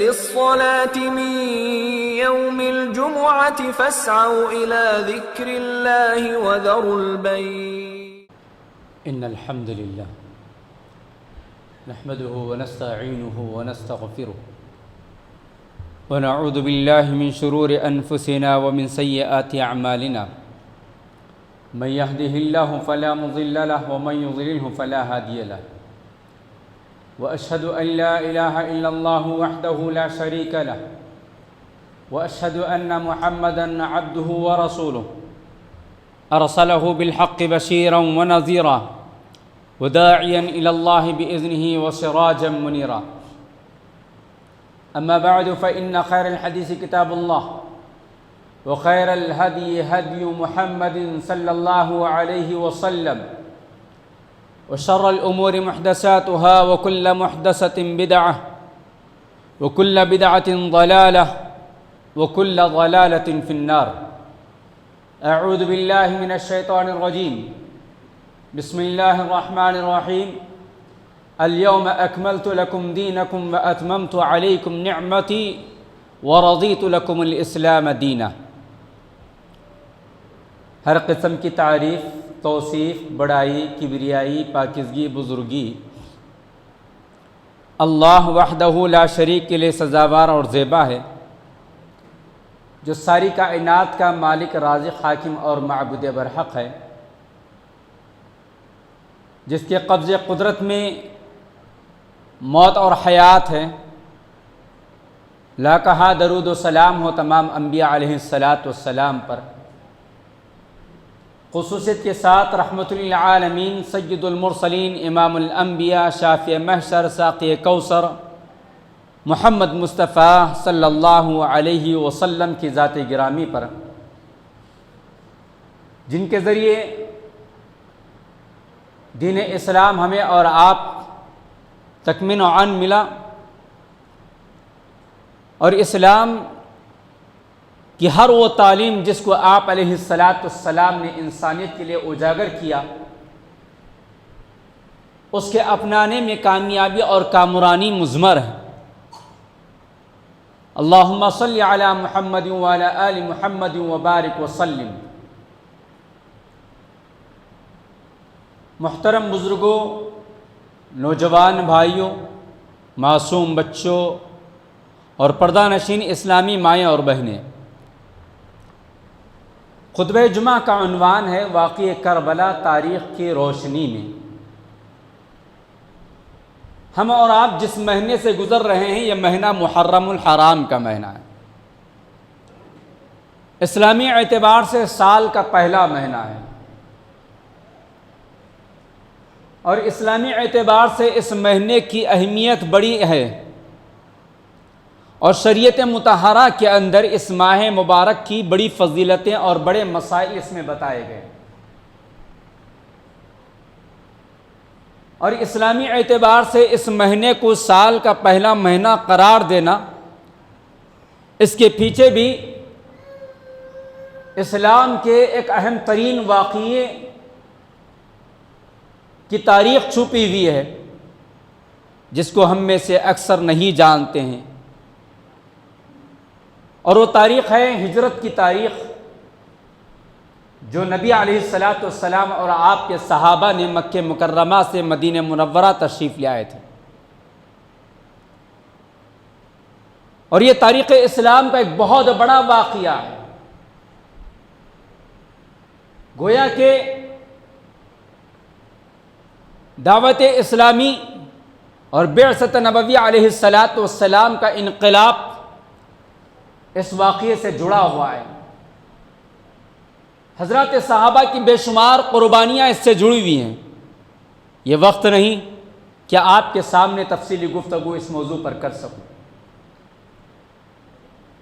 للصلاة من يوم الجمعة فاسعوا إلى ذكر الله وذروا البيع. إن الحمد لله نحمده ونستعينه ونستغفره ونعوذ بالله من شرور أنفسنا ومن سيئات أعمالنا. من يهده الله فلا مضل له ومن يضلله فلا هادي له. وأشهد أن لا إله إلا الله وحده لا شريك له وأشهد أن محمدًا عبده ورسوله أرسله بالحق بشيرا ونذيرا وداعيا إلى الله بإذنه وسراجا منيرا. أما بعد فإن خير الحديث كتاب الله وخير الهدي هدي محمد صلى الله عليه وسلم وشر الأمور محدثاتها وكل محدثة بدعة وكل بدعة ضلالة وكل ضلالة في النار. أعوذ بالله من الشيطان الرجيم. بسم الله الرحمن الرحيم. اليوم أكملت لكم دينكم وأتممت عليكم نعمتي ورضيت لكم الإسلام دينا. ہر قسم کی تعریف، توصیف، بڑائی، کبریائی، پاکیزگی، بزرگی اللہ وحدہ لا شریک کے لیے سزاوار اور زیبا ہے، جو ساری کائنات کا مالک، رازق، حاکم اور معبود برحق ہے، جس کے قبض قدرت میں موت اور حیات ہے. لاکھاں درود و سلام ہو تمام انبیاء علیہ السلام پر، خصوصیت کے ساتھ رحمت للعالمین سید المرسلین امام الانبیاء شافع محشر ساقی کوثر محمد مصطفیٰ صلی اللہ علیہ وسلم کی ذات گرامی پر، جن کے ذریعے دین اسلام ہمیں اور آپ تک منعاً ملا، اور اسلام کہ ہر وہ تعلیم جس کو آپ علیہ السلام نے انسانیت کے لیے اجاگر کیا، اس کے اپنانے میں کامیابی اور کامرانی مضمر ہے. اللہم صلی علی محمد وعلی آل محمد وبارک وسلم. محترم بزرگوں، نوجوان بھائیوں، معصوم بچوں اور پردہ نشین اسلامی مائیں اور بہنیں، خطبہ جمعہ کا عنوان ہے واقعہ کربلا تاریخ کی روشنی میں. ہم اور آپ جس مہینے سے گزر رہے ہیں، یہ مہینہ محرم الحرام کا مہینہ ہے. اسلامی اعتبار سے سال کا پہلا مہینہ ہے، اور اسلامی اعتبار سے اس مہینے کی اہمیت بڑی ہے، اور شریعت مطہرہ کے اندر اس ماہ مبارک کی بڑی فضیلتیں اور بڑے مسائل اس میں بتائے گئے. اور اسلامی اعتبار سے اس مہینے کو سال کا پہلا مہینہ قرار دینا، اس کے پیچھے بھی اسلام کے ایک اہم ترین واقعے کی تاریخ چھپی ہوئی ہے، جس کو ہم میں سے اکثر نہیں جانتے ہیں. اور وہ تاریخ ہے ہجرت کی تاریخ، جو نبی علیہ السلام اور آپ کے صحابہ نے مکہ مکرمہ سے مدینہ منورہ تشریف لے آئے تھے. اور یہ تاریخ اسلام کا ایک بہت بڑا واقعہ ہے. گویا کہ دعوت اسلامی اور بعثت نبوی علیہ السلام کا انقلاب اس واقعے سے جڑا ہوا ہے. حضرات صحابہ کی بے شمار قربانیاں اس سے جڑی ہوئی ہیں. یہ وقت نہیں کہ آپ کے سامنے تفصیلی گفتگو اس موضوع پر کر سکوں.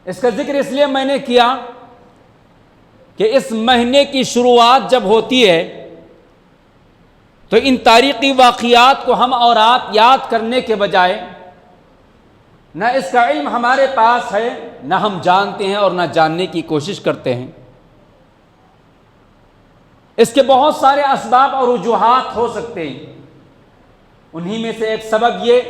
اس کا ذکر اس لیے میں نے کیا کہ اس مہینے کی شروعات جب ہوتی ہے تو ان تاریخی واقعات کو ہم اور آپ یاد کرنے کے بجائے نہ اس کا علم ہمارے پاس ہے، نہ ہم جانتے ہیں اور نہ جاننے کی کوشش کرتے ہیں. اس کے بہت سارے اسباب اور وجوہات ہو سکتے ہیں. انہی میں سے ایک سبب یہ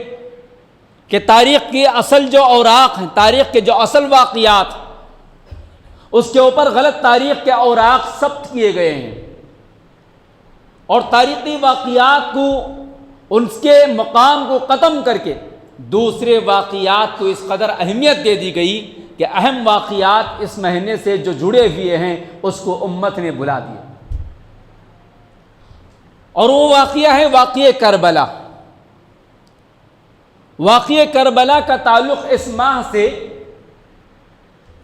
کہ تاریخ کی اصل جو اوراق ہیں، تاریخ کے جو اصل واقعات، اس کے اوپر غلط تاریخ کے اوراق ثبت کیے گئے ہیں، اور تاریخی واقعات کو، ان کے مقام کو ختم کر کے دوسرے واقعات کو اس قدر اہمیت دے دی گئی کہ اہم واقعات اس مہینے سے جو جڑے ہوئے ہیں اس کو امت نے بھلا دیا۔ اور وہ واقعہ ہے واقعہ کربلا۔ واقعہ کربلا کا تعلق اس ماہ سے،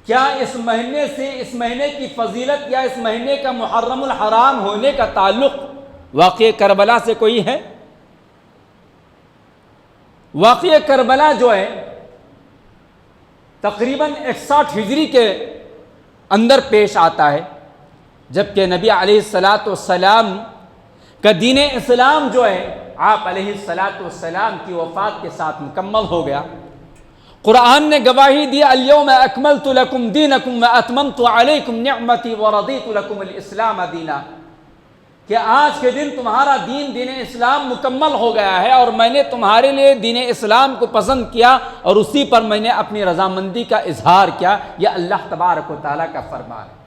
کیا اس مہینے سے، اس مہینے کی فضیلت یا اس مہینے کا محرم الحرام ہونے کا تعلق واقعہ کربلا سے کوئی ہے؟ واقعہ کربلا جو ہے تقریباً 61 ہجری کے اندر پیش آتا ہے، جبکہ نبی علیہ السلام کا دین اسلام جو ہے آپ علیہ السلام کی وفات کے ساتھ مکمل ہو گیا۔ قرآن نے گواہی دی الیوم اکملت لکم دینکم واتممت علیکم نعمتی ورضیت لکم الاسلام دینا، کہ آج کے دن تمہارا دین اسلام مکمل ہو گیا ہے اور میں نے تمہارے لیے دین اسلام کو پسند کیا اور اسی پر میں نے اپنی رضامندی کا اظہار کیا۔ یہ اللہ تبارک و تعالیٰ کا فرمان ہے۔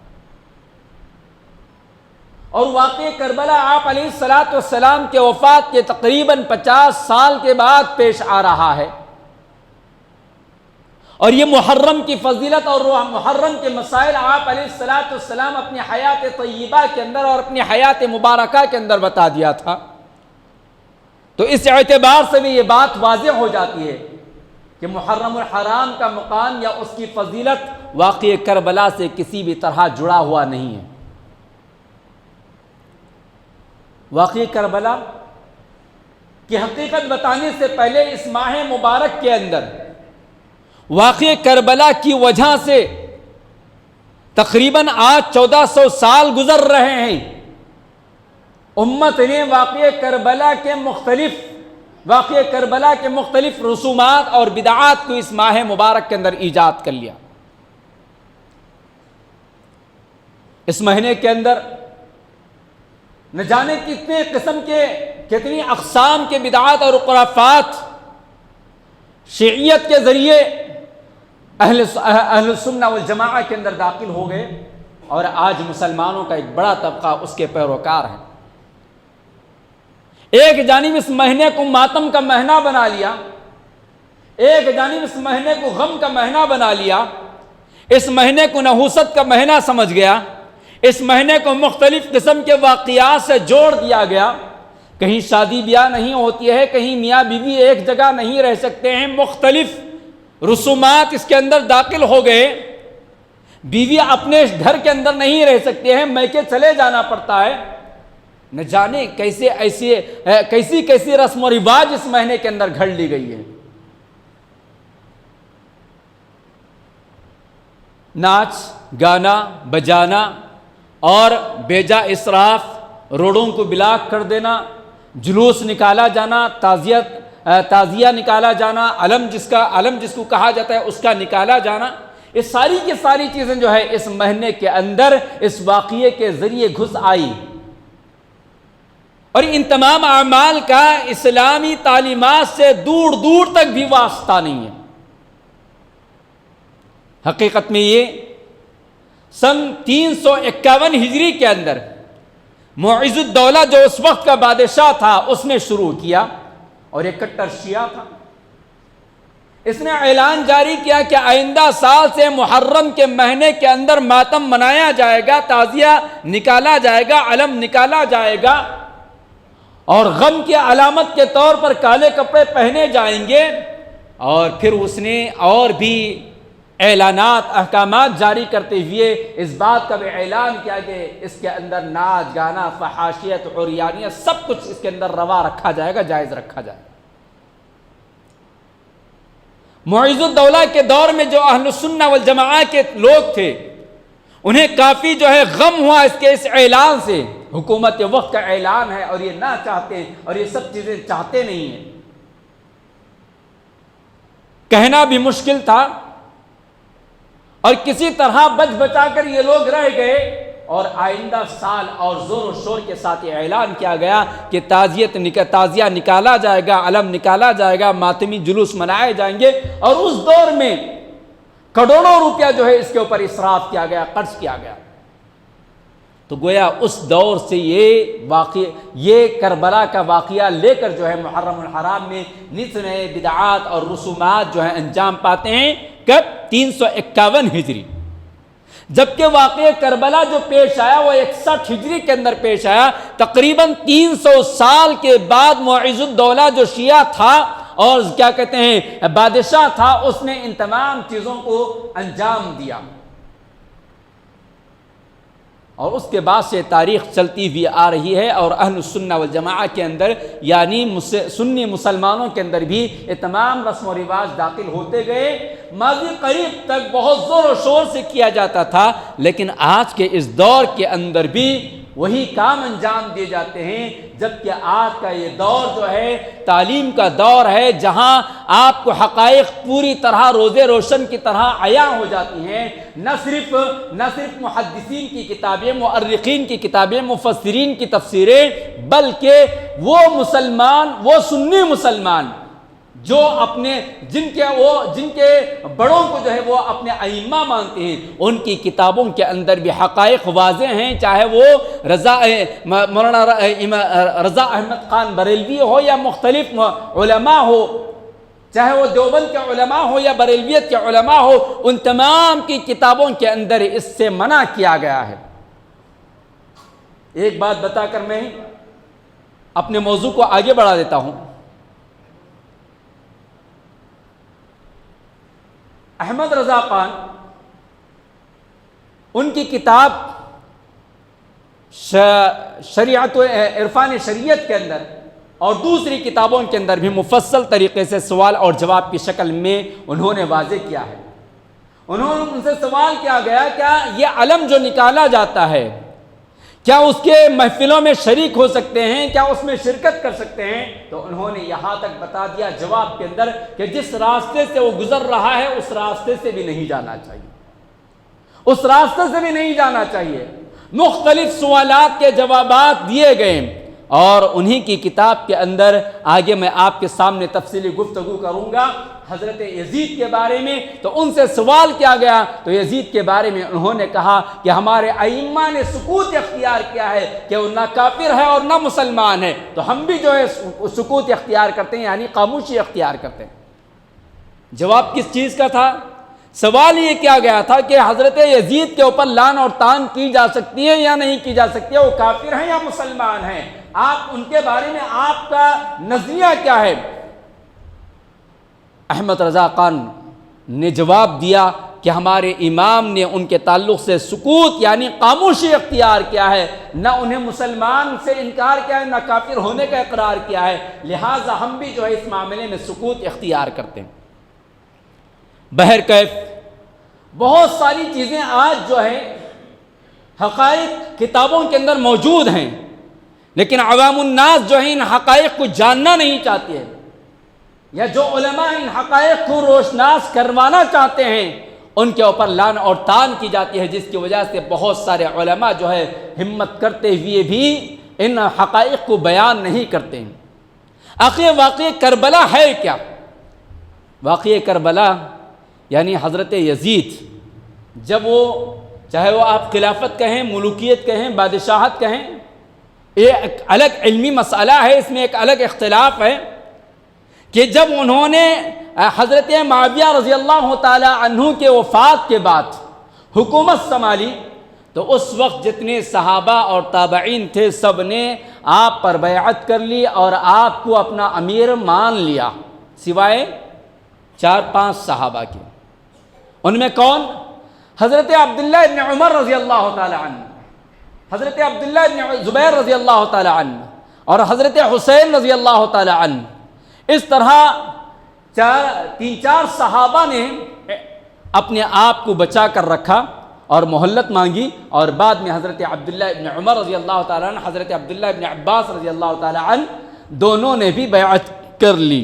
اور واقعہ کربلا آپ علیہ السلام کے وفات کے تقریباً 50 سال کے بعد پیش آ رہا ہے، اور یہ محرم کی فضیلت اور محرم کے مسائل آپ علیہ السلام اپنی حیات طیبہ کے اندر اور اپنی حیات مبارکہ کے اندر بتا دیا تھا۔ تو اس اعتبار سے بھی یہ بات واضح ہو جاتی ہے کہ محرم الحرام کا مقام یا اس کی فضیلت واقعہ کربلا سے کسی بھی طرح جڑا ہوا نہیں ہے۔ واقعہ کربلا کی حقیقت بتانے سے پہلے اس ماہ مبارک کے اندر واقعہ کربلا کی وجہ سے تقریباً آج 1400 سال گزر رہے ہیں، امت نے واقعہ کربلا کے مختلف رسومات اور بدعات کو اس ماہ مبارک کے اندر ایجاد کر لیا۔ اس مہینے کے اندر نہ جانے کتنے قسم کے، کتنی اقسام کے بدعات اور خرافات شیعیت کے ذریعے اہل السنہ والجماعہ کے اندر داخل ہو گئے، اور آج مسلمانوں کا ایک بڑا طبقہ اس کے پیروکار ہے۔ ایک جانب اس مہینے کو ماتم کا مہینہ بنا لیا، ایک جانب اس مہینے کو غم کا مہینہ بنا لیا، اس مہینے کو نحوست کا مہینہ سمجھ گیا، اس مہینے کو مختلف قسم کے واقعات سے جوڑ دیا گیا۔ کہیں شادی بیاہ نہیں ہوتی ہے، کہیں میاں بیوی ایک جگہ نہیں رہ سکتے ہیں، مختلف رسومات اس کے اندر داخل ہو گئے۔ بیوی اپنے گھر کے اندر نہیں رہ سکتے ہیں، میکے چلے جانا پڑتا ہے۔ نہ جانے کیسی رسم و رواج اس مہینے کے اندر گھڑ لی گئی ہے۔ ناچ گانا بجانا اور بیجا اسراف، روڈوں کو بلاک کر دینا، جلوس نکالا جانا، تعزیہ نکالا جانا، علم جس کو کہا جاتا ہے اس کا نکالا جانا، یہ ساری کی ساری چیزیں جو ہے اس مہینے کے اندر اس واقعے کے ذریعے گھس آئی، اور ان تمام اعمال کا اسلامی تعلیمات سے دور دور تک بھی واسطہ نہیں ہے۔ حقیقت میں یہ سن 351 ہجری کے اندر معز الدولہ جو اس وقت کا بادشاہ تھا اس نے شروع کیا، اور ایک کٹر شیعہ تھا۔ اس نے اعلان جاری کیا کہ آئندہ سال سے محرم کے مہینے کے اندر ماتم منایا جائے گا، تعزیہ نکالا جائے گا، علم نکالا جائے گا، اور غم کی علامت کے طور پر کالے کپڑے پہنے جائیں گے۔ اور پھر اس نے اور بھی اعلانات احکامات جاری کرتے ہوئے اس بات کا بھی اعلان کیا کہ اس کے اندر ناچ گانا فحاشیت عریانیت سب کچھ اس کے اندر روا رکھا جائے گا، جائز رکھا جائے گا۔ معز الدولہ کے دور میں جو اہل السنہ والجماعہ کے لوگ تھے انہیں کافی جو ہے غم ہوا اس اعلان سے۔ حکومت وقت کا اعلان ہے اور یہ نہ چاہتے ہیں اور یہ سب چیزیں چاہتے نہیں ہیں، کہنا بھی مشکل تھا، اور کسی طرح بچ بچا کر یہ لوگ رہ گئے اور آئندہ سال اور زور و شور کے ساتھ یہ اعلان کیا گیا کہ تعزیہ نکالا جائے گا، علم نکالا جائے گا، ماتمی جلوس منائے جائیں گے، اور اس دور میں کروڑوں روپیہ جو ہے اس کے اوپر اسراف کیا گیا، خرچ کیا گیا۔ تو گویا اس دور سے یہ کربلا کا واقعہ لے کر جو ہے محرم الحرام میں نت نئے بدعات اور رسومات جو ہے انجام پاتے ہیں۔ کب؟ 351 ہجری، جبکہ واقعہ کربلا جو پیش آیا وہ 61 ہجری کے اندر پیش آیا۔ تقریباً 300 سال کے بعد معز الدولہ جو شیعہ تھا اور کیا کہتے ہیں بادشاہ تھا، اس نے ان تمام چیزوں کو انجام دیا، اور اس کے بعد سے تاریخ چلتی ہوئی آ رہی ہے، اور اہل السنہ والجماعہ کے اندر یعنی سنی مسلمانوں کے اندر بھی یہ تمام رسم و رواج داخل ہوتے گئے۔ ماضی قریب تک بہت زور و شور سے کیا جاتا تھا، لیکن آج کے اس دور کے اندر بھی وہی کام انجام دیے جاتے ہیں، جبکہ آج کا یہ دور جو ہے تعلیم کا دور ہے، جہاں آپ کو حقائق پوری طرح روزے روشن کی طرح عیاں ہو جاتی ہیں۔ نہ صرف محدثین کی کتابیں، مؤرخین کی کتابیں، مفسرین کی تفسیریں، بلکہ وہ سنی مسلمان جو جن کے بڑوں کو جو ہے وہ اپنے ائمہ مانتے ہیں، ان کی کتابوں کے اندر بھی حقائق واضح ہیں، چاہے وہ مولانا رضا احمد خان بریلوی ہو یا مختلف علماء ہو، چاہے وہ دیوبند کے علماء ہو یا بریلویت کے علماء ہو، ان تمام کی کتابوں کے اندر اس سے منع کیا گیا ہے۔ ایک بات بتا کر میں اپنے موضوع کو آگے بڑھا دیتا ہوں۔ احمد رضا خان، ان کی کتاب شریعت و عرفان شریعت کے اندر اور دوسری کتابوں کے اندر بھی مفصل طریقے سے سوال اور جواب کی شکل میں انہوں نے واضح کیا ہے۔ ان سے سوال کیا گیا، کیا یہ علم جو نکالا جاتا ہے، کیا اس کے محفلوں میں شریک ہو سکتے ہیں، کیا اس میں شرکت کر سکتے ہیں؟ تو انہوں نے یہاں تک بتا دیا جواب کے اندر کہ جس راستے سے وہ گزر رہا ہے اس راستے سے بھی نہیں جانا چاہیے، اس راستے سے بھی نہیں جانا چاہیے۔ مختلف سوالات کے جوابات دیے گئے، اور انہی کی کتاب کے اندر آگے میں آپ کے سامنے تفصیلی گفتگو کروں گا حضرت یزید کے بارے میں۔ تو ان سے سوال کیا گیا تو یزید کے بارے میں انہوں نے کہا کہ ہمارے ائمہ نے سکوت اختیار کیا ہے کہ وہ نہ کافر ہے اور نہ مسلمان ہے، تو ہم بھی جو ہے سکوت اختیار کرتے ہیں، یعنی خاموشی اختیار کرتے ہیں۔ جواب کس چیز کا تھا؟ سوال یہ کیا گیا تھا کہ حضرت یزید کے اوپر لعن اور طعن کی جا سکتی ہے یا نہیں کی جا سکتی ہے، وہ کافر ہیں یا مسلمان ہیں، آپ ان کے بارے میں آپ کا نظریہ کیا ہے؟ احمد رضا خان نے جواب دیا کہ ہمارے امام نے ان کے تعلق سے سکوت یعنی خاموشی اختیار کیا ہے، نہ انہیں مسلمان سے انکار کیا ہے، نہ کافر ہونے کا اقرار کیا ہے، لہٰذا ہم بھی جو ہے اس معاملے میں سکوت اختیار کرتے ہیں۔ بہرکیف بہت ساری چیزیں آج جو ہے حقائق کتابوں کے اندر موجود ہیں، لیکن عوام الناس جو ہے ان حقائق کو جاننا نہیں چاہتے ہیں، یا جو علماء ان حقائق کو روشناس کروانا چاہتے ہیں ان کے اوپر لعن اور طعن کی جاتی ہے، جس کی وجہ سے بہت سارے علماء جو ہے ہمت کرتے ہوئے بھی ان حقائق کو بیان نہیں کرتے ہیں۔ آخر واقعہ کربلا ہے کیا؟ واقعہ کربلا یعنی حضرت یزید جب وہ چاہے وہ آپ خلافت کہیں، ملوکیت کہیں، بادشاہت کہیں، یہ ایک الگ علمی مسئلہ ہے، اس میں ایک الگ اختلاف ہے کہ جب انہوں نے حضرت معاویہ رضی اللہ تعالی عنہ کے وفات کے بعد حکومت سنبھالی تو اس وقت جتنے صحابہ اور تابعین تھے سب نے آپ پر بیعت کر لی اور آپ کو اپنا امیر مان لیا، سوائے 4-5 صحابہ کے۔ ان میں کون؟ حضرت عبداللہ ابن عمر رضی اللہ تعالی عنہ، حضرت عبداللہ ابن زبیر رضی اللہ تعالی عنہ، اور حضرت حسین رضی اللہ تعالی عنہ۔ اس طرح 3-4 صحابہ نے اپنے آپ کو بچا کر رکھا اور مہلت مانگی، اور بعد میں حضرت عبداللہ ابن عمر رضی اللہ تعالی عنہ، حضرت عبداللہ ابن عباس رضی اللہ تعالی عنہ، دونوں نے بھی بیعت کر لی۔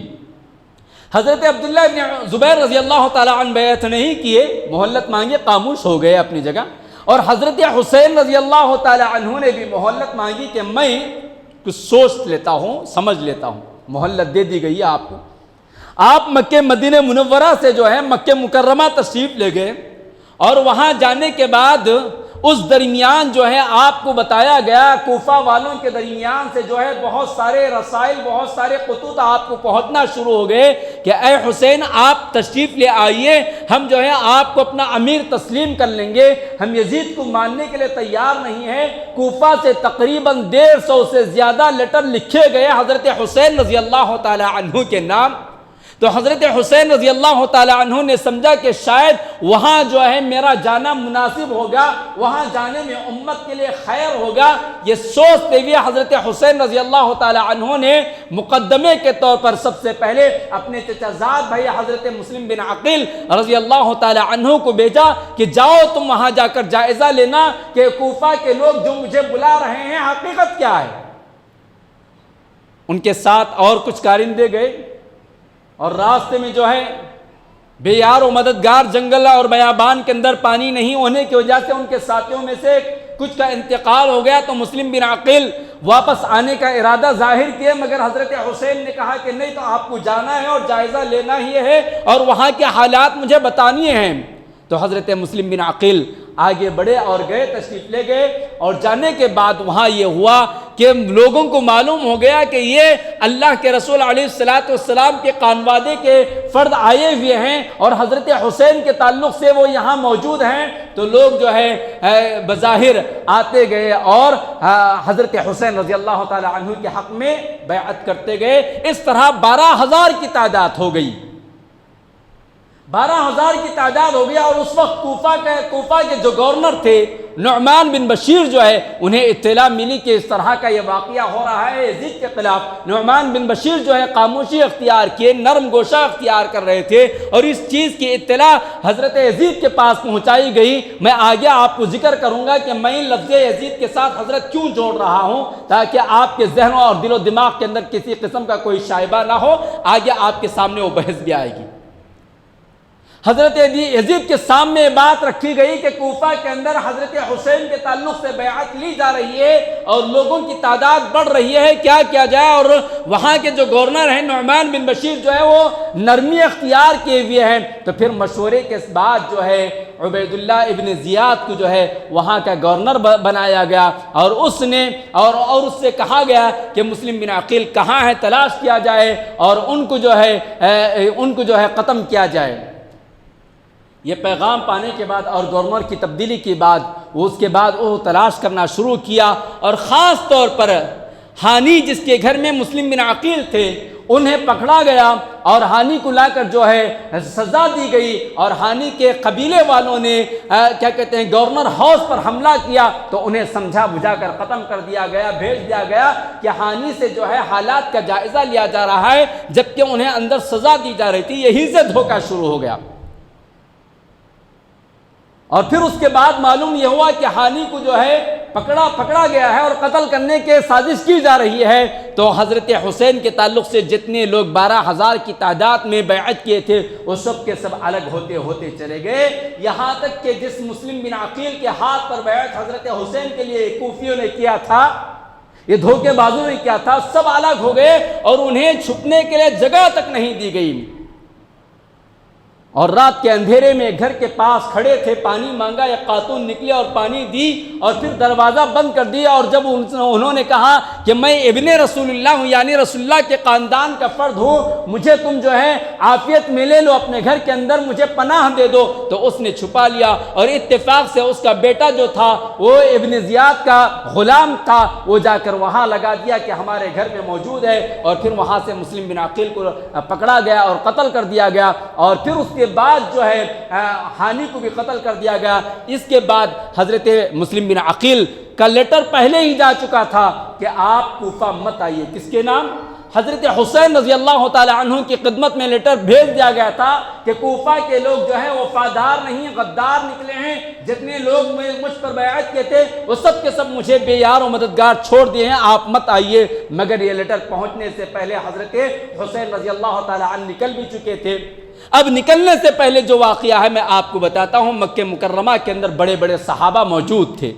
حضرت عبداللہ ابن زبیر رضی اللہ تعالی عنہ بیعت نہیں کیے، مہلت مانگے، خاموش ہو گئے اپنی جگہ، اور حضرت حسین رضی اللہ تعالی عنہ نے بھی مہلت مانگی کہ میں کچھ سوچ لیتا ہوں، سمجھ لیتا ہوں۔ مہلت دے دی گئی ہے آپ کو۔ آپ مکہ مدینہ منورہ سے جو ہے مکہ مکرمہ تشریف لے گئے، اور وہاں جانے کے بعد اس درمیان جو ہے آپ کو بتایا گیا، کوفہ والوں کے درمیان سے جو ہے بہت سارے رسائل، بہت سارے خطوط آپ کو پہنچنا شروع ہو گئے کہ اے حسین آپ تشریف لے آئیے، ہم جو ہے آپ کو اپنا امیر تسلیم کر لیں گے، ہم یزید کو ماننے کے لیے تیار نہیں ہیں۔ کوفہ سے تقریباً 150 سے زیادہ لیٹر لکھے گئے حضرت حسین رضی اللہ تعالی عنہ کے نام۔ تو حضرت حسین رضی اللہ تعالی عنہ نے سمجھا کہ شاید وہاں جو ہے میرا جانا مناسب ہوگا، وہاں جانے میں امت کے لیے خیر ہوگا۔ یہ سوچتے ہوئے حضرت حسین رضی اللہ تعالی عنہ نے مقدمے کے طور پر سب سے پہلے اپنے چچا زاد بھائی حضرت مسلم بن عقیل رضی اللہ تعالی عنہ کو بھیجا کہ جاؤ تم وہاں جا کر جائزہ لینا کہ کوفہ کے لوگ جو مجھے بلا رہے ہیں حقیقت کیا ہے۔ ان کے ساتھ اور کچھ کارندے گئے، اور راستے میں جو ہے بے یار و مددگار جنگل اور بیابان کے اندر پانی نہیں ہونے کی وجہ سے ان کے ساتھیوں میں سے کچھ کا انتقال ہو گیا، تو مسلم بن عقیل واپس آنے کا ارادہ ظاہر کیے، مگر حضرت حسین نے کہا کہ نہیں، تو آپ کو جانا ہے اور جائزہ لینا ہی ہے اور وہاں کے حالات مجھے بتانی ہیں۔ تو حضرت مسلم بن عقیل آگے بڑھے اور گئے، تشریف لے گئے، اور جانے کے بعد وہاں یہ ہوا کہ لوگوں کو معلوم ہو گیا کہ یہ اللہ کے رسول علیہ السلام کے خانوادے کے فرد آئے ہوئے ہیں اور حضرت حسین کے تعلق سے وہ یہاں موجود ہیں۔ تو لوگ جو ہے بظاہر آتے گئے اور حضرت حسین رضی اللہ تعالی عنہ کے حق میں بیعت کرتے گئے۔ اس طرح 12,000 کی تعداد ہو گئی، 12,000 کی تعداد ہو گیا۔ اور اس وقت کوفہ کے جو گورنر تھے نعمان بن بشیر جو ہے، انہیں اطلاع ملی کہ اس طرح کا یہ واقعہ ہو رہا ہے یزید کے خلاف۔ نعمان بن بشیر جو ہے خاموشی اختیار کیے، نرم گوشہ اختیار کر رہے تھے، اور اس چیز کی اطلاع حضرت یزید کے پاس پہنچائی گئی۔ میں آگے آپ کو ذکر کروں گا کہ میں لفظ یزید کے ساتھ حضرت کیوں جوڑ رہا ہوں، تاکہ آپ کے ذہنوں اور دل و دماغ کے اندر کسی قسم کا کوئی شائبہ نہ ہو۔ آگے آپ کے سامنے وہ بحث بھی آئے گی۔ حضرت یزید کے سامنے بات رکھی گئی کہ کوفہ کے اندر حضرت حسین کے تعلق سے بیعت لی جا رہی ہے اور لوگوں کی تعداد بڑھ رہی ہے، کیا کیا جائے۔ اور وہاں کے جو گورنر ہیں نعمان بن بشیر جو ہے وہ نرمی اختیار کیے ہوئے ہیں۔ تو پھر مشورے کے بعد جو ہے عبید اللہ ابن زیاد کو جو ہے وہاں کا گورنر بنایا گیا، اور اس نے اور اس سے کہا گیا کہ مسلم بن عقیل کہاں ہے، تلاش کیا جائے اور ان کو جو ہے ختم کیا جائے۔ یہ پیغام پانے کے بعد اور گورنر کی تبدیلی کے بعد اس کے بعد وہ تلاش کرنا شروع کیا، اور خاص طور پر ہانی جس کے گھر میں مسلم بن عقیل تھے انہیں پکڑا گیا اور ہانی کو لا کر جو ہے سزا دی گئی، اور ہانی کے قبیلے والوں نے گورنر ہاؤس پر حملہ کیا، تو انہیں سمجھا بجھا کر ختم کر دیا گیا، بھیج دیا گیا کہ ہانی سے جو ہے حالات کا جائزہ لیا جا رہا ہے، جبکہ انہیں اندر سزا دی جا رہی تھی۔ یہیں سے دھوکہ شروع ہو گیا۔ اور پھر اس کے بعد معلوم یہ ہوا کہ ہانی کو جو ہے پکڑا گیا ہے اور قتل کرنے کی سازش کی جا رہی ہے۔ تو حضرت حسین کے تعلق سے جتنے لوگ 12,000 کی تعداد میں بیعت کیے تھے وہ سب کے سب الگ ہوتے ہوتے چلے گئے، یہاں تک کہ جس مسلم بن عقیل کے ہاتھ پر بیعت حضرت حسین کے لیے کوفیوں نے کیا تھا، یہ دھوکے بازوں نے کیا تھا، سب الگ ہو گئے اور انہیں چھپنے کے لیے جگہ تک نہیں دی گئی۔ اور رات کے اندھیرے میں گھر کے پاس کھڑے تھے، پانی مانگا، ایک خاتون نکلی اور پانی دی اور پھر دروازہ بند کر دیا، اور جب انہوں نے کہا کہ میں ابن رسول اللہ ہوں، یعنی رسول اللہ کے خاندان کا فرد ہوں، مجھے تم جو ہے عافیت میں لے لو، اپنے گھر کے اندر مجھے پناہ دے دو، تو اس نے چھپا لیا، اور اتفاق سے اس کا بیٹا جو تھا وہ ابن زیاد کا غلام تھا، وہ جا کر وہاں لگا دیا کہ ہمارے گھر میں موجود ہے، اور پھر وہاں سے مسلم بن عقیل کو پکڑا گیا اور قتل کر دیا گیا، اور پھر اس کے بعد جو ہے ہانی کو بھی قتل کر دیا گیا۔ اس کے بعد حضرت مسلم بن عقیل کا لیٹر پہلے ہی جا چکا تھا کہ آپ کوفہ مت آئیے، کس کے نام؟ حضرت حسین رضی اللہ تعالی عنہ کی خدمت میں لیٹر بھیج دیا گیا تھا کہ کوفہ کے لوگ جو ہیں وفادار نہیں، غدار نکلے ہیں، جتنے لوگ مجھ پر بیعت کیے تھے وہ سب کے سب مجھے بے یار و مددگار چھوڑ دیے ہیں، آپ مت آئیے۔ مگر یہ لیٹر پہنچنے سے پہلے حضرت حسین رضی اللہ تعالی عنہ نکل بھی چکے تھے۔ اب نکلنے سے پہلے جو واقعہ ہے میں آپ کو بتاتا ہوں۔ مکہ مکرمہ کے اندر بڑے بڑے صحابہ موجود تھے۔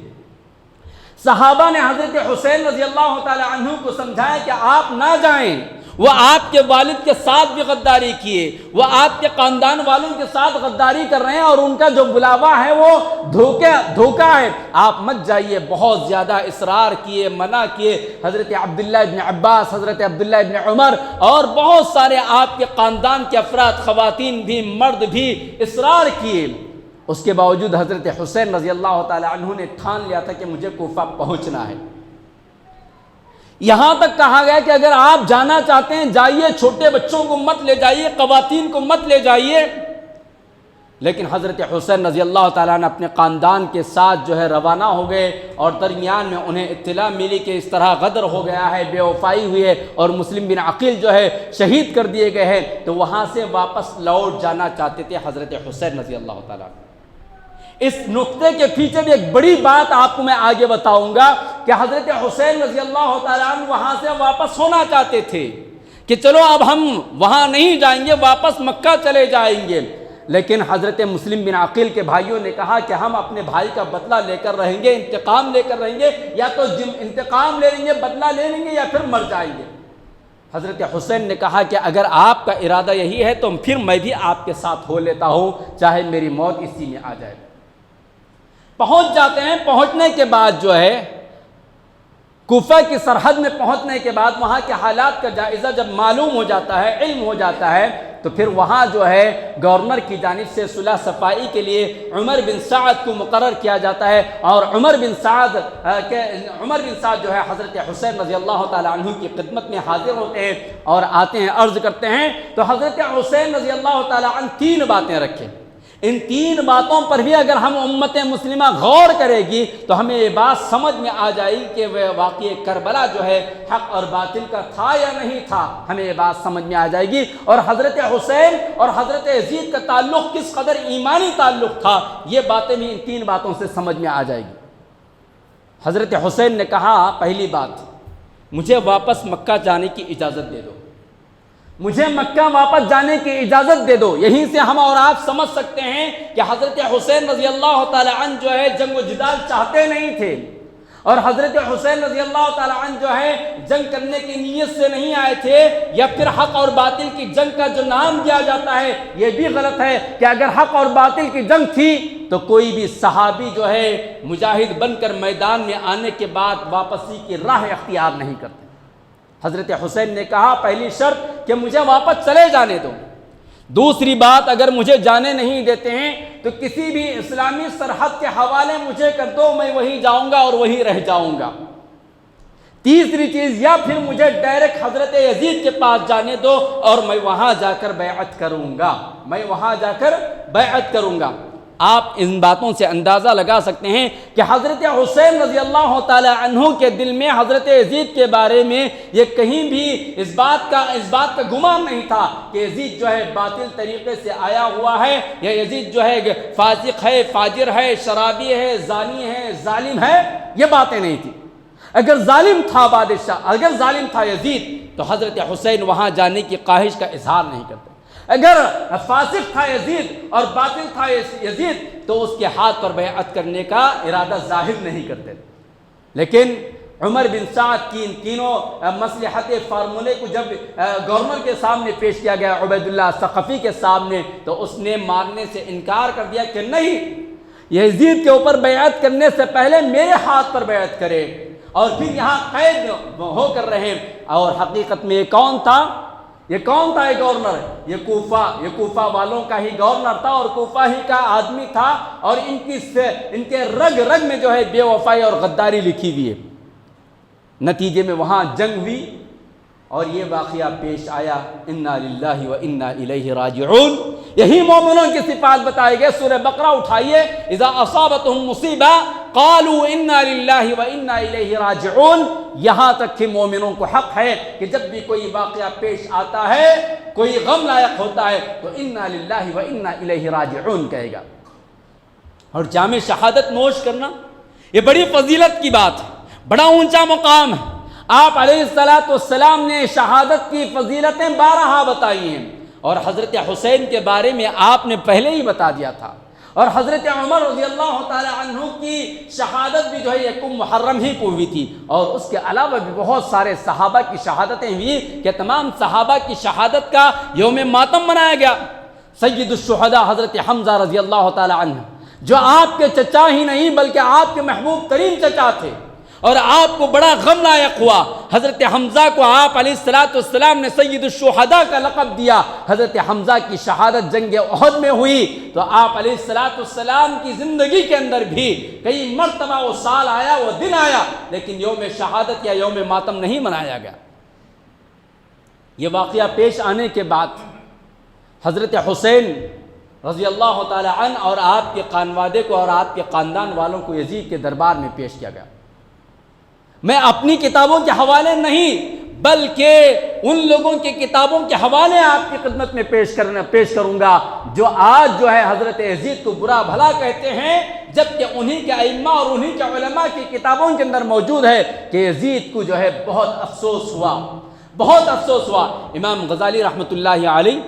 صحابہ نے حضرت حسین رضی اللہ تعالی عنہ کو سمجھایا کہ آپ نہ جائیں، وہ آپ کے والد کے ساتھ بھی غداری کیے، وہ آپ کے خاندان والوں کے ساتھ غداری کر رہے ہیں، اور ان کا جو بلاوا ہے وہ دھوکہ ہے، آپ مت جائیے۔ بہت زیادہ اصرار کیے، منع کیے۔ حضرت عبداللہ ابن عباس، حضرت عبداللہ ابن عمر اور بہت سارے آپ کے خاندان کے افراد، خواتین بھی مرد بھی اصرار کیے۔ اس کے باوجود حضرت حسین رضی اللہ تعالی عنہ نے ٹھان لیا تھا کہ مجھے کوفہ پہنچنا ہے۔ یہاں تک کہا گیا کہ اگر آپ جانا چاہتے ہیں جائیے، چھوٹے بچوں کو مت لے جائیے، خواتین کو مت لے جائیے۔ لیکن حضرت حسین رضی اللہ تعالیٰ نے اپنے خاندان کے ساتھ جو ہے روانہ ہو گئے، اور درمیان میں انہیں اطلاع ملی کہ اس طرح غدر ہو گیا ہے، بے وفائی ہوئی ہے، اور مسلم بن عقیل جو ہے شہید کر دیے گئے ہیں، تو وہاں سے واپس لوٹ جانا چاہتے تھے حضرت حسین رضی اللہ تعالیٰ۔ اس نقطے کے پیچھے بھی ایک بڑی بات آپ کو میں آگے بتاؤں گا کہ حضرت حسین رضی اللہ تعالیٰ عنہ وہاں سے واپس ہونا چاہتے تھے کہ چلو اب ہم وہاں نہیں جائیں گے، واپس مکہ چلے جائیں گے۔ لیکن حضرت مسلم بن عقیل کے بھائیوں نے کہا کہ ہم اپنے بھائی کا بدلہ لے کر رہیں گے، انتقام لے کر رہیں گے، یا تو انتقام لے لیں گے، بدلہ لے لیں گے، یا پھر مر جائیں گے۔ حضرت حسین نے کہا کہ اگر آپ کا ارادہ یہی ہے تو پھر میں بھی آپ کے ساتھ ہو لیتا ہوں، چاہے میری موت اسی میں آ جائے۔ پہنچ جاتے ہیں۔ پہنچنے کے بعد جو ہے کوفہ کی سرحد میں پہنچنے کے بعد وہاں کے حالات کا جائزہ جب معلوم ہو جاتا ہے، علم ہو جاتا ہے، تو پھر وہاں جو ہے گورنر کی جانب سے صلح صفائی کے لیے عمر بن سعد کو مقرر کیا جاتا ہے، اور عمر بن سعد جو ہے حضرت حسین رضی اللہ تعالیٰ عنہ کی خدمت میں حاضر ہوتے ہیں اور آتے ہیں، عرض کرتے ہیں۔ تو حضرت حسین رضی اللہ تعالیٰ عنہ 3 باتیں رکھیں۔ ان 3 باتوں پر بھی اگر ہم امت مسلمہ غور کرے گی تو ہمیں یہ بات سمجھ میں آ جائے گی کہ وہ واقعہ کربلا جو ہے حق اور باطل کا تھا یا نہیں تھا، ہمیں یہ بات سمجھ میں آ جائے گی، اور حضرت حسین اور حضرت یزید کا تعلق کس قدر ایمانی تعلق تھا، یہ باتیں بھی ان 3 باتوں سے سمجھ میں آ جائے گی۔ حضرت حسین نے کہا، پہلی بات، مجھے واپس مکہ جانے کی اجازت دے دو، مجھے مکہ واپس جانے کی اجازت دے دو۔ یہیں سے ہم اور آپ سمجھ سکتے ہیں کہ حضرت حسین رضی اللہ تعالی عنہ جو ہے جنگ و جدال چاہتے نہیں تھے، اور حضرت حسین رضی اللہ تعالی عنہ جو ہے جنگ کرنے کی نیت سے نہیں آئے تھے، یا پھر حق اور باطل کی جنگ کا جو نام دیا جاتا ہے یہ بھی غلط ہے کہ اگر حق اور باطل کی جنگ تھی تو کوئی بھی صحابی جو ہے مجاہد بن کر میدان میں آنے کے بعد واپسی کی راہ اختیار نہیں کرتے۔ حضرت حسین نے کہا، پہلی شرط کہ مجھے واپس چلے جانے دو، دوسری بات اگر مجھے جانے نہیں دیتے ہیں تو کسی بھی اسلامی سرحد کے حوالے مجھے کر دو، میں وہیں جاؤں گا اور وہیں رہ جاؤں گا۔ تیسری چیز، یا پھر مجھے ڈائریکٹ حضرت یزید کے پاس جانے دو اور میں وہاں جا کر بیعت کروں گا، میں وہاں جا کر بیعت کروں گا۔ آپ ان باتوں سے اندازہ لگا سکتے ہیں کہ حضرت حسین رضی اللہ تعالی عنہ کے دل میں حضرت یزید کے بارے میں یہ کہیں بھی اس بات کا گمان نہیں تھا کہ یزید جو ہے باطل طریقے سے آیا ہوا ہے، یا یزید جو ہے فاسق ہے، فاجر ہے، شرابی ہے، زانی ہے، ظالم ہے، یہ باتیں نہیں تھی۔ اگر ظالم تھا بادشاہ، اگر ظالم تھا یزید، تو حضرت حسین وہاں جانے کی خواہش کا اظہار نہیں کرتے۔ اگر فاسق تھا یزید اور باطل تھا یزید تو اس کے ہاتھ پر بیعت کرنے کا ارادہ ظاہر نہیں کرتے۔ لیکن عمر بن سعد کی ان تینوں مصلحت فارمولے کو جب گورنر کے سامنے پیش کیا گیا، عبید اللہ ثقفی کے سامنے، تو اس نے ماننے سے انکار کر دیا کہ نہیں، یزید کے اوپر بیعت کرنے سے پہلے میرے ہاتھ پر بیعت کرے، اور پھر یہاں قید ہو کر رہے۔ اور حقیقت میں یہ کون تھا یہ گورنر؟ یہ کوفہ والوں کا ہی گورنر تھا، اور کوفہ ہی کا آدمی تھا، اور ان کے رگ رگ میں جو ہے بے وفائی اور غداری لکھی ہوئی ہے۔ نتیجے میں وہاں جنگ ہوئی اور یہ واقعہ پیش آیا۔ انا للہ و انا الیہ راجعون، یہی مومنوں کی صفات بتائے گئے۔ سورہ بقرہ اٹھائیے، اذا اصابتهم مصیبہ قالوا انا للہ و انا الیہ راجعون۔ یہاں تک کہ مومنوں کو حق ہے کہ جب بھی کوئی واقعہ پیش آتا ہے، کوئی غم لائق ہوتا ہے، تو انا للہ و انا الیہ راجعون کہے گا۔ اور جامع شہادت نوش کرنا یہ بڑی فضیلت کی بات ہے، بڑا اونچا مقام ہے۔ آپ علیہ الصلوۃ والسلام نے شہادت کی فضیلتیں 12 بتائی ہیں، اور حضرت حسین کے بارے میں آپ نے پہلے ہی بتا دیا تھا، اور حضرت عمر رضی اللہ تعالی عنہ کی شہادت بھی جو ہے یکم محرم ہی کو ہوئی تھی، اور اس کے علاوہ بھی بہت سارے صحابہ کی شہادتیں ہوئی کہ تمام صحابہ کی شہادت کا یوم ماتم منایا گیا۔ سید الشہداء حضرت حمزہ رضی اللہ تعالی عنہ، جو آپ کے چچا ہی نہیں بلکہ آپ کے محبوب ترین چچا تھے، اور آپ کو بڑا غم لاحق ہوا، حضرت حمزہ کو آپ علیہ السلام نے سید الشہداء کا لقب دیا۔ حضرت حمزہ کی شہادت جنگ احد میں ہوئی تو آپ علیہ السلام کی زندگی کے اندر بھی کئی مرتبہ وہ سال آیا، وہ دن آیا، لیکن یوم شہادت یا یوم ماتم نہیں منایا گیا۔ یہ واقعہ پیش آنے کے بعد حضرت حسین رضی اللہ تعالی عنہ اور آپ کے خانوادے کو اور آپ کے خاندان والوں کو یزید کے دربار میں پیش کیا گیا۔ میں اپنی کتابوں کے حوالے نہیں بلکہ ان لوگوں کی کتابوں کے حوالے آپ کی خدمت میں پیش کروں گا جو آج جو ہے حضرت یزید کو برا بھلا کہتے ہیں، جبکہ انہی کے ائمہ اور انہی کے علماء کی کتابوں کے اندر موجود ہے کہ یزید کو جو ہے بہت افسوس ہوا، بہت افسوس ہوا۔ امام غزالی رحمۃ اللہ علیہ،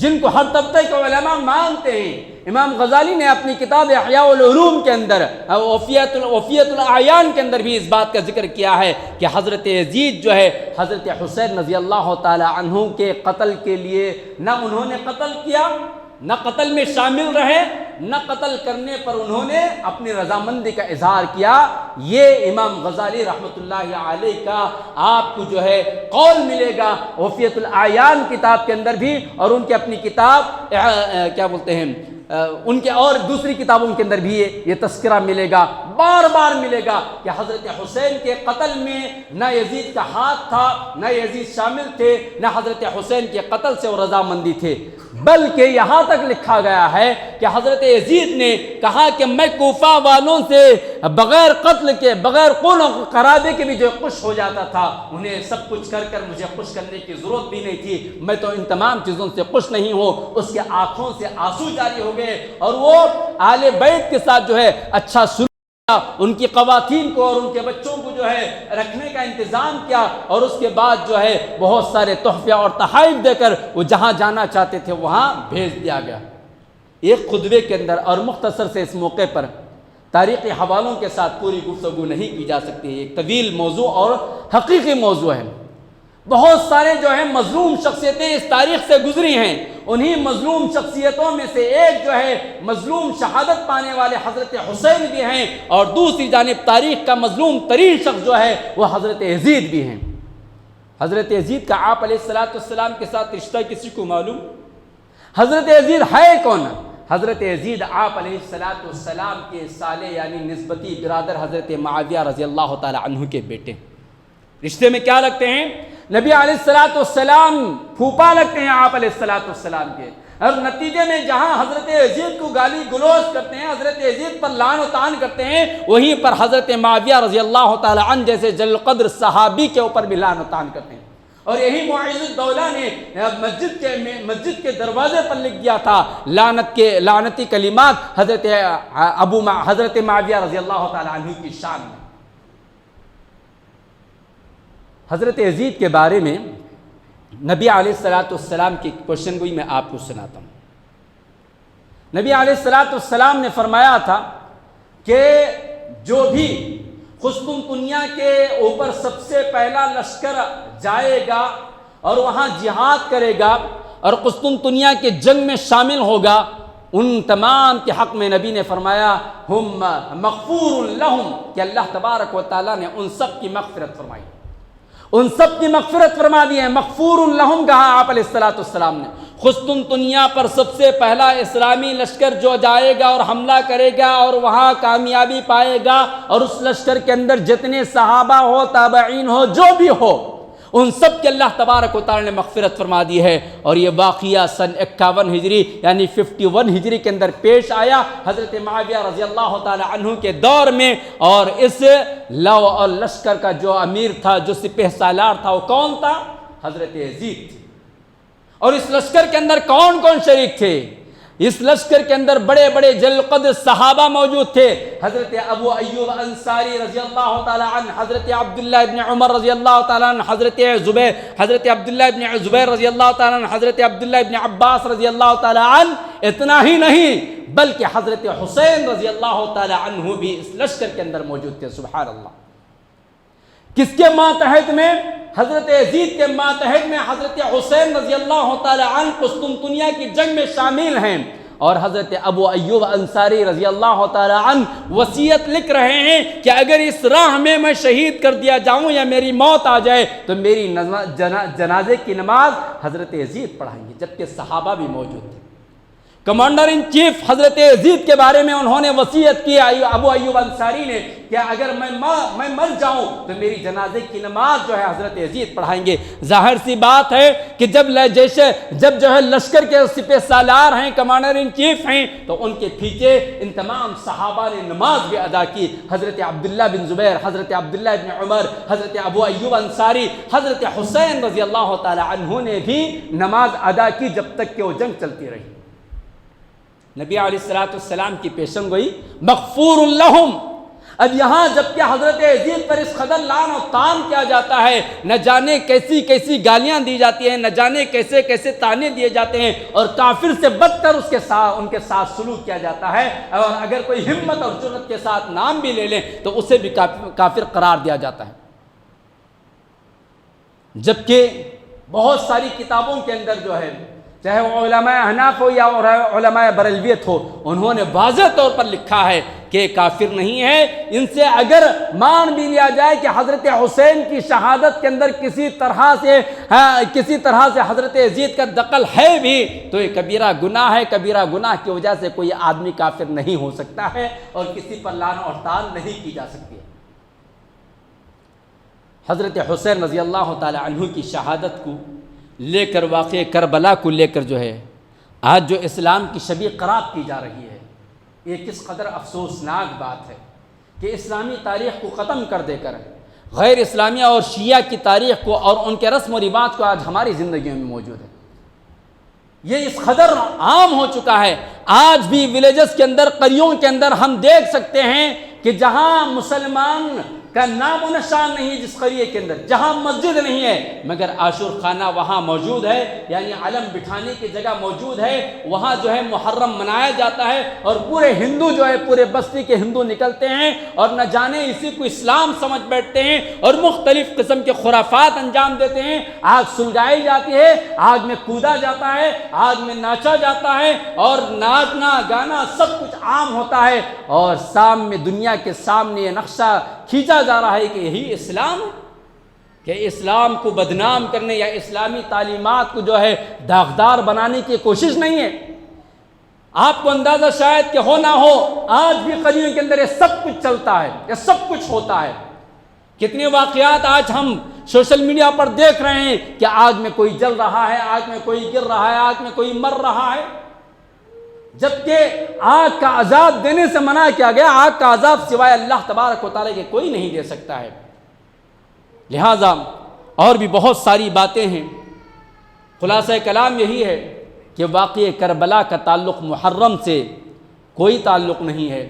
جن کو ہر طبقے کے علماء مانتے ہیں، امام غزالی نے اپنی کتاب احیاء العلوم کے اندر وفیت الاعیان کے اندر بھی اس بات کا ذکر کیا ہے کہ حضرت یزید جو ہے حضرت حسین رضی اللہ تعالی عنہ کے قتل کے لیے نہ انہوں نے قتل کیا، نہ قتل میں شامل رہے، نہ قتل کرنے پر انہوں نے اپنی رضامندی کا اظہار کیا۔ یہ امام غزالی رحمۃ اللہ علیہ کا آپ کو جو ہے قول ملے گا وفیت الاعیان کتاب کے اندر بھی، اور ان کی اپنی کتاب کیا بولتے ہیں ان کے اور دوسری کتابوں کے اندر بھی یہ تذکرہ ملے گا، بار بار ملے گا کہ حضرت حسین کے قتل میں نہ یزید کا ہاتھ تھا، نہ یزید شامل تھے، نہ حضرت حسین کے قتل سے وہ رضامندی تھے، بلکہ یہاں تک لکھا گیا ہے کہ حضرت یزید نے کہا کہ میں کوفہ والوں سے بغیر قتل کے، بغیر خون و خرابے کے بھی جو خوش ہو جاتا تھا، انہیں سب کچھ کر کر مجھے خوش کرنے کی ضرورت بھی نہیں تھی، میں تو ان تمام چیزوں سے خوش نہیں ہوں۔ اس کے آنکھوں سے آنسو جاری ہو گئے، اور وہ آل بیت کے ساتھ جو ہے اچھا سلوک، ان کی خواتین کو اور ان کے بچوں کو جو ہے رکھنے کا انتظام کیا، اور اس کے بعد جو ہے بہت سارے تحفے اور تحائف دے کر وہ جہاں جانا چاہتے تھے وہاں بھیج دیا گیا۔ ایک خطبے کے اندر اور مختصر سے اس موقع پر تاریخی حوالوں کے ساتھ پوری گفتگو نہیں کی جا سکتی، ایک طویل موضوع اور حقیقی موضوع ہے۔ بہت سارے جو ہیں مظلوم شخصیتیں اس تاریخ سے گزری ہیں، انہی مظلوم شخصیتوں میں سے ایک جو ہے مظلوم شہادت پانے والے حضرت حسین بھی ہیں، اور دوسری جانب تاریخ کا مظلوم ترین شخص جو ہے وہ حضرت یزید بھی ہیں۔ حضرت یزید کا آپ علیہ السلام کے ساتھ رشتہ کسی کو معلوم؟ حضرت یزید ہے کون؟ حضرت یزید آپ علیہ السلام کے سالے یعنی نسبتی برادر حضرت معاویہ رضی اللہ تعالی عنہ کے بیٹے، رشتے میں کیا لگتے ہیں؟ نبی علیہ السلام پھوپا لگتے ہیں آپ علیہ السلام کے، اور نتیجے میں جہاں حضرت یزید کو گالی گلوچ کرتے ہیں، حضرت یزید پر لعن و طعن کرتے ہیں، وہیں پر حضرت معاویہ رضی اللہ تعالی عنہ جیسے جلیل القدر صحابی کے اوپر بھی لعن و طعن کرتے ہیں۔ اور یہی معیز الدولہ نے مسجد کے دروازے پر لکھ دیا تھا لعنتی کلمات حضرت معاویہ رضی اللہ تعالی عنہ کی شان میں۔ حضرت یزید کے بارے میں نبی علیہ السلام کی کوشچن گوئی میں آپ کو سناتا ہوں۔ نبی علیہ السلام نے فرمایا تھا کہ جو بھی قسطنطنیہ کے اوپر سب سے پہلا لشکر جائے گا اور وہاں جہاد کرے گا اور قسطنطنیہ کے جنگ میں شامل ہوگا، ان تمام کے حق میں نبی نے فرمایا ہم مغفور لہم، کہ اللہ تبارک و تعالیٰ نے ان سب کی مغفرت فرمائی، ان سب کی مغفرت فرما دی ہے۔ مغفور لہم کہا آپ علیہ السلام نے۔ قسطنطنیہ پر سب سے پہلا اسلامی لشکر جو جائے گا اور حملہ کرے گا اور وہاں کامیابی پائے گا، اور اس لشکر کے اندر جتنے صحابہ ہو، تابعین ہو، جو بھی ہو، ان سب کے اللہ تبارک و تعالی نے مغفرت فرما دی ہے۔ اور یہ واقعہ سن 51 ہجری یعنی 51 ہجری کے اندر پیش آیا حضرت معاویہ رضی اللہ تعالی عنہ کے دور میں، اور اس لو اور لشکر کا جو امیر تھا، جو سپہ سالار تھا، وہ کون تھا؟ حضرت یزید تھے۔ اور اس لشکر کے اندر کون کون شریک تھے؟ اس لشکر کے اندر بڑے بڑے جلیل القدر صحابہ موجود تھے، حضرت ابو ایوب انصاری رضی اللہ تعالی عنہ، حضرت عبداللہ ابن عمر رضی اللہ تعالی عنہ، حضرت عبداللہ ابن زبیر رضی اللہ تعالی عنہ، حضرت عبداللہ ابن عباس رضی اللہ تعالی عنہ۔ اتنا ہی نہیں بلکہ حضرت حسین رضی اللہ تعالی عنہ بھی اس لشکر کے اندر موجود تھے، سبحان اللہ۔ کس کے ماتحت میں؟ حضرت یزید کے ماتحت میں حضرت حسین رضی اللہ تعالی عنہ قسطنطنیہ کی جنگ میں شامل ہیں، اور حضرت ابو ایوب انصاری رضی اللہ تعالی عنہ وصیت لکھ رہے ہیں کہ اگر اس راہ میں شہید کر دیا جاؤں یا میری موت آ جائے تو میری جنازے کی نماز حضرت یزید پڑھائیں گے، جبکہ صحابہ بھی موجود تھے۔ کمانڈر ان چیف حضرت یزید کے بارے میں انہوں نے وصیت کی ابو ایوب انصاری نے کہ اگر میں مر جاؤں تو میری جنازے کی نماز جو ہے حضرت یزید پڑھائیں گے۔ ظاہر سی بات ہے کہ جب جو ہے لشکر کے سپہ سالار ہیں، کمانڈر ان چیف ہیں، تو ان کے پیچھے ان تمام صحابہ نے نماز بھی ادا کی۔ حضرت عبداللہ بن زبیر، حضرت عبداللہ بن عمر، حضرت ابو ایوب انصاری، حضرت حسین رضی اللہ تعالی عنہ نے بھی نماز ادا کی جب تک کہ وہ جنگ چلتی رہی۔ نبی علیہ السلام کی پیشن گوئی مغفور لہم۔ اب یہاں جبکہ حضرت یزید پر اس قدر لعن و طعن کیا جاتا ہے، نہ جانے کیسی کیسی گالیاں دی جاتی ہیں، نہ جانے کیسے کیسے طعنے دیے جاتے ہیں، اور کافر سے بدتر ان کے ساتھ سلوک کیا جاتا ہے، اور اگر کوئی ہمت اور جرأت کے ساتھ نام بھی لے لیں تو اسے بھی کافر قرار دیا جاتا ہے۔ جبکہ بہت ساری کتابوں کے اندر جو ہے، چاہے وہ علماء حناف ہو یا علماء بریلویت ہو، انہوں نے واضح طور پر لکھا ہے کہ کافر نہیں ہے۔ ان سے اگر مان بھی لیا جائے کہ حضرت حسین کی شہادت کے اندر کسی طرح سے حضرت یزید کا دخل ہے بھی، تو یہ کبیرہ گناہ ہے۔ کبیرہ گناہ کی وجہ سے کوئی آدمی کافر نہیں ہو سکتا ہے، اور کسی پر لعن اور طعن نہیں کی جا سکتی ہے۔ حضرت حسین رضی اللہ تعالی عنہ کی شہادت کو لے کر، واقعہ کربلا کو لے کر جو ہے آج جو اسلام کی شبیہ خراب کی جا رہی ہے، یہ کس قدر افسوسناک بات ہے کہ اسلامی تاریخ کو ختم کر دے کر غیر اسلامیہ اور شیعہ کی تاریخ کو اور ان کے رسم و رواج کو آج ہماری زندگیوں میں موجود ہے۔ یہ اس قدر عام ہو چکا ہے، آج بھی ولیجز کے اندر، قریوں کے اندر ہم دیکھ سکتے ہیں کہ جہاں مسلمان کا نام و نشان نہیں، جس قریے کے اندر جہاں مسجد نہیں ہے مگر عاشور خانہ وہاں موجود ہے، یعنی علم بٹھانے کی جگہ موجود ہے، وہاں جو ہے محرم منایا جاتا ہے، اور پورے ہندو جو ہے، پورے بستی کے ہندو نکلتے ہیں اور نہ جانے اسی کو اسلام سمجھ بیٹھتے ہیں اور مختلف قسم کے خرافات انجام دیتے ہیں۔ آگ سلگائی جاتی ہے، آگ میں کودا جاتا ہے، آگ میں ناچا جاتا ہے، اور ناچنا گانا سب کچھ عام ہوتا ہے، اور دنیا کے سامنے یہ نقشہ کھینچا جا رہا ہے کہ یہی اسلام ہے، کہ اسلام کو بدنام کرنے یا اسلامی تعلیمات کو جو ہے داغدار بنانے کی کوشش نہیں ہے۔ آپ کو اندازہ شاید کہ ہو نہ ہو، آج بھی قریوں کے اندر یہ سب کچھ چلتا ہے، یہ سب کچھ ہوتا ہے۔ کتنے واقعات آج ہم سوشل میڈیا پر دیکھ رہے ہیں کہ آگ میں کوئی جل رہا ہے، آگ میں کوئی گر رہا ہے، آگ میں کوئی مر رہا ہے، جبکہ آگ کا عذاب دینے سے منع کیا گیا۔ آگ کا عذاب سوائے اللہ تبارک و تعالیٰ کے کوئی نہیں دے سکتا ہے۔ لہٰذا اور بھی بہت ساری باتیں ہیں، خلاصہ کلام یہی ہے کہ واقعہ کربلا کا تعلق محرم سے کوئی تعلق نہیں ہے،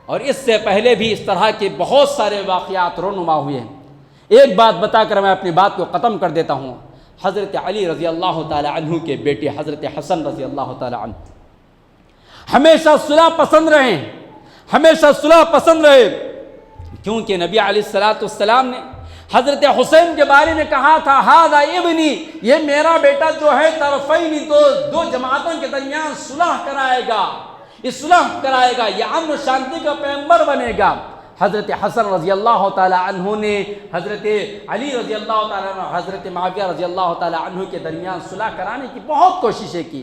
اور اس سے پہلے بھی اس طرح کے بہت سارے واقعات رونما ہوئے ہیں۔ ایک بات بتا کر میں اپنی بات کو ختم کر دیتا ہوں۔ حضرت علی رضی اللہ تعالی عنہ کے بیٹے حضرت حسن رضی اللہ تعالی عنہ ہمیشہ صلح پسند رہے، ہمیشہ صلح پسند رہے، کیونکہ نبی علیہ السلام نے حضرت حسین کے بارے میں کہا تھا ھذا ابنی، یہ میرا بیٹا جو ہے طرفین، دو جماعتوں کے درمیان صلح کرائے گا، یہ صلح کرائے گا، یہ امن و شانتی کا پیغمبر بنے گا۔ حضرت حسن رضی اللہ تعالی عنہ نے حضرت علی رضی اللہ تعالی عنہ، حضرت معاویہ رضی اللہ تعالی عنہ کے درمیان صلح کرانے کی بہت کوششیں کی۔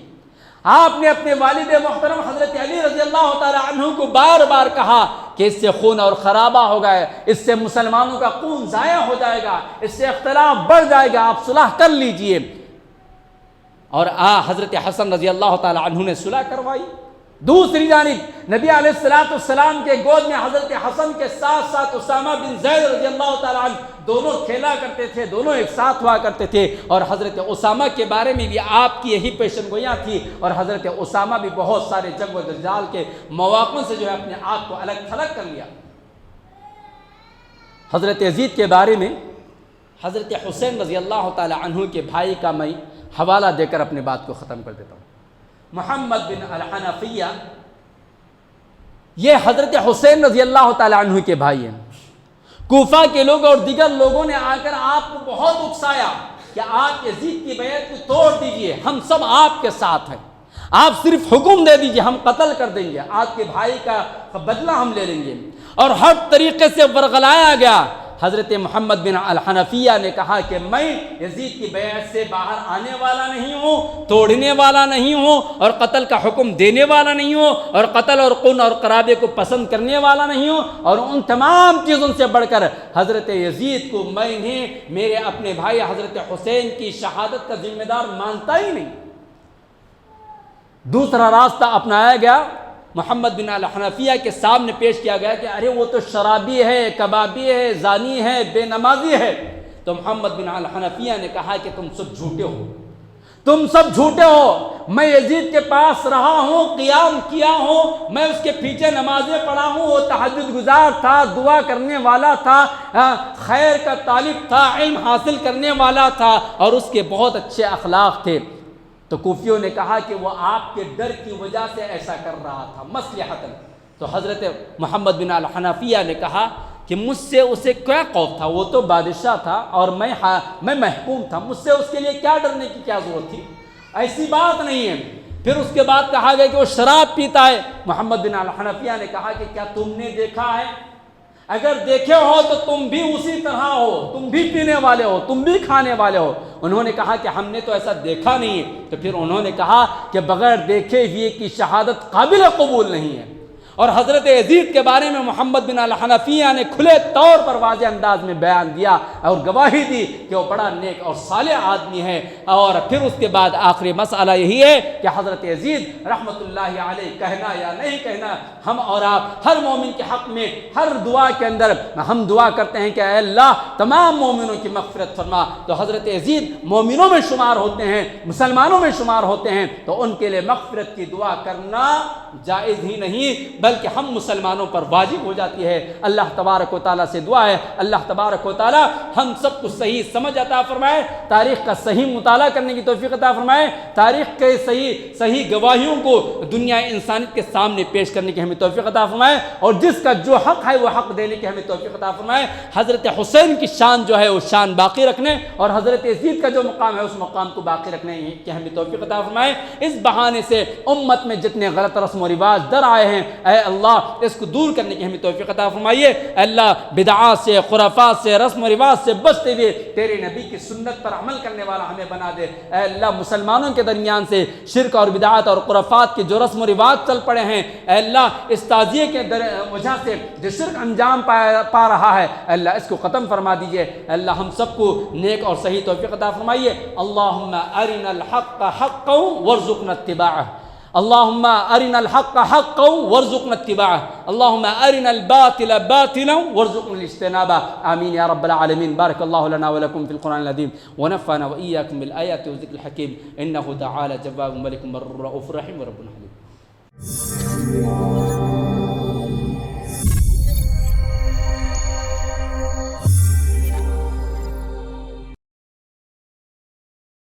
آپ نے اپنے والد محترم حضرت علی رضی اللہ تعالی عنہ کو بار بار کہا کہ اس سے خون اور خرابہ ہوگا، اس سے مسلمانوں کا خون ضائع ہو جائے گا، اس سے اختلاف بڑھ جائے گا، آپ صلح کر لیجئے۔ اور حضرت حسن رضی اللہ تعالی عنہ نے صلح کروائی، دوسری جانب نبی علیہ السلام کے گود میں حضرت حسن کے ساتھ ساتھ اسامہ بن زید رضی اللہ تعالیٰ عنہ دونوں کھیلا کرتے تھے، دونوں ایک ساتھ ہوا کرتے تھے، اور حضرت اسامہ کے بارے میں بھی آپ کی یہی پیشن گوئیاں تھی، اور حضرت اسامہ بھی بہت سارے جنگ و جنجال کے مواقع سے جو ہے اپنے آپ کو الگ تھلگ کر لیا۔ حضرت یزید کے بارے میں حضرت حسین رضی اللہ تعالیٰ عنہ کے بھائی کا میں حوالہ دے کر اپنے بات کو ختم کر دیتا ہوں۔ محمد بن الحنفیہ یہ حضرت حسین رضی اللہ تعالیٰ عنہ کے بھائی ہیں۔ کوفہ کے لوگ اور دیگر لوگوں نے آ کر آپ کو بہت اکسایا کہ آپ یزید کی بیعت کو توڑ دیجئے، ہم سب آپ کے ساتھ ہیں، آپ صرف حکم دے دیجئے، ہم قتل کر دیں گے، آپ کے بھائی کا بدلہ ہم لے لیں گے، اور ہر طریقے سے ورغلایا گیا۔ حضرت محمد بن الحنفیہ نے کہا کہ میں یزید کی بیعت سے باہر آنے والا نہیں ہوں، توڑنے والا نہیں ہوں، اور قتل کا حکم دینے والا نہیں ہوں، اور قتل اور خون اور قرابے کو پسند کرنے والا نہیں ہوں، اور ان تمام چیزوں سے بڑھ کر حضرت یزید کو میں نے میرے اپنے بھائی حضرت حسین کی شہادت کا ذمہ دار مانتا ہی نہیں۔ دوسرا راستہ اپنایا گیا، محمد بن الحنفیہ کے سامنے پیش کیا گیا کہ ارے وہ تو شرابی ہے، کبابی ہے، زانی ہے، بے نمازی ہے۔ تو محمد بن الحنفیہ نے کہا کہ تم سب جھوٹے ہو، تم سب جھوٹے ہو، میں یزید کے پاس رہا ہوں، قیام کیا ہوں، میں اس کے پیچھے نمازیں پڑھا ہوں، وہ تہجد گزار تھا، دعا کرنے والا تھا، خیر کا طالب تھا، علم حاصل کرنے والا تھا، اور اس کے بہت اچھے اخلاق تھے۔ تو کوفیوں نے کہا کہ وہ آپ کے ڈر کی وجہ سے ایسا کر رہا تھا، مصلحتاً۔ تو حضرت محمد بن الحنفیہ نے کہا کہ مجھ سے اسے کیا خوف تھا، وہ تو بادشاہ تھا اور میں محکوم تھا، مجھ سے اس کے لیے کیا ڈرنے کی کیا ضرورت تھی، ایسی بات نہیں ہے۔ پھر اس کے بعد کہا گیا کہ وہ شراب پیتا ہے۔ محمد بن الحنفیہ نے کہا کہ کیا تم نے دیکھا ہے؟ اگر دیکھے ہو تو تم بھی اسی طرح ہو، تم بھی پینے والے ہو، تم بھی کھانے والے ہو۔ انہوں نے کہا کہ ہم نے تو ایسا دیکھا نہیں ہے۔ تو پھر انہوں نے کہا کہ بغیر دیکھے ہوئے کی شہادت قابل قبول نہیں ہے۔ اور حضرت یزید کے بارے میں محمد بن الحنفیہ نے کھلے طور پر واضح انداز میں بیان دیا اور گواہی دی کہ وہ بڑا نیک اور صالح آدمی ہے۔ اور پھر اس کے بعد آخری مسئلہ یہی ہے کہ حضرت یزید رحمۃ اللہ علیہ کہنا یا نہیں کہنا، ہم اور آپ ہر مومن کے حق میں ہر دعا کے اندر ہم دعا کرتے ہیں کہ اے اللہ تمام مومنوں کی مغفرت فرما۔ تو حضرت یزید مومنوں میں شمار ہوتے ہیں، مسلمانوں میں شمار ہوتے ہیں، تو ان کے لیے مغفرت کی دعا کرنا جائز ہی نہیں بلکہ ہم مسلمانوں پر واجب ہو جاتی ہے۔ اللہ تبارک و تعالیٰ سے دعا ہے اللہ تبارک و تعالیٰ ہم سب کو صحیح سمجھ عطا فرمائے، تاریخ کا صحیح مطالعہ کرنے کی توفیق عطا فرمائے، تاریخ کے صحیح گواہیوں کو دنیا انسانیت کے سامنے پیش کرنے کی ہمیں توفیق عطا فرمائے، اور جس کا جو حق ہے وہ حق دینے کی ہمیں توفیق عطا فرمائے۔ حضرت حسین کی شان جو ہے وہ شان باقی رکھنے، اور حضرت یزید کا جو مقام ہے اس مقام کو باقی رکھنے کی ہمیں توفیق عطا فرمائے۔ اس بہانے سے امت میں جتنے غلط رسم و رواج در آئے ہیں اے اللہ اس کو دور کرنے کی ہمیں توفیق عطا فرمائیے۔ اے اللہ بدعات سے، خرافات سے، رسم و رواج سے بچتے ہوئے تیرے نبی کی سنت پر عمل کرنے والا ہمیں بنا دے۔ اے اللہ مسلمانوں کے درمیان سے شرک اور بدعات اور خرافات کے جو رسم و رواج چل پڑے ہیں، اے اللہ اس تعزیے کے وجہ سے جو شرک انجام پا رہا ہے، اے اللہ اس کو ختم فرما دیجئے۔ اے اللہ ہم سب کو نیک اور صحیح توفیق عطا فرمائیے۔ اللہم ارنا الحق حقا وارزقنا اتباعہ، اللهم أرنا الحق حقا وارزقنا اتباعه، اللهم أرنا الباطل باطلا وارزقنا الاجتناب، آمين يا رب العالمين۔ بارك الله لنا ولكم في القرآن العظيم ونفعنا وإياكم بالآيات والذكر الحكيم، إنه تعالى جواب ملك بر رؤوف رحيم ورب حليم۔